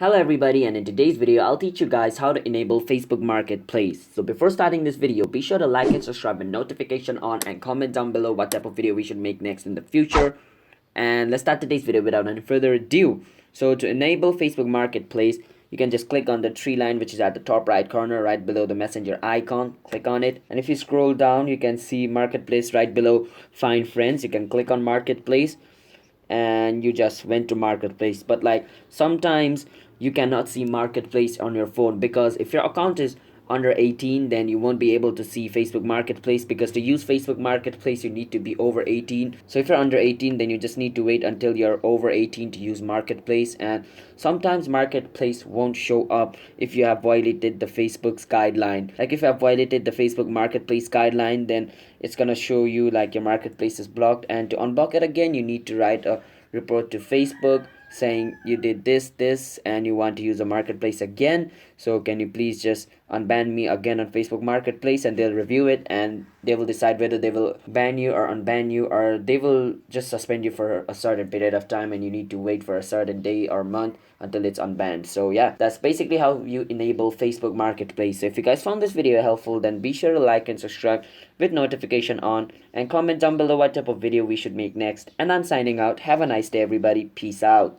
Hello everybody, and in today's video I'll teach you guys how to enable Facebook Marketplace. So before starting this video, be sure to like and subscribe and notification on, and comment down below what type of video we should make next in the future. And let's start today's video without any further ado. So to enable Facebook Marketplace, you can just click on the tree line which is at the top right corner right below the messenger icon. Click on it, and if you scroll down you can see Marketplace right below Find Friends. You can click on Marketplace and you just went to Marketplace. But like sometimes you cannot see Marketplace on your phone, because if your account is under 18, then you won't be able to see Facebook Marketplace, because to use Facebook Marketplace you need to be over 18. So if you're under 18, then you just need to wait until you're over 18 to use Marketplace. And sometimes Marketplace won't show up if you have violated the Facebook's guideline. Like if you have violated the Facebook Marketplace guideline, then it's gonna show you like your Marketplace is blocked, and to unblock it again you need to write a report to Facebook saying you did this and you want to use a Marketplace again, so can you please just unban me again on Facebook Marketplace. And they'll review it and they will decide whether they will ban you or unban you, or they will just suspend you for a certain period of time and you need to wait for a certain day or month until it's unbanned. So yeah, that's basically how you enable Facebook Marketplace. So if you guys found this video helpful, then be sure to like and subscribe with notification on, and comment down below what type of video we should make next. And I'm signing out. Have a nice day everybody. Peace out.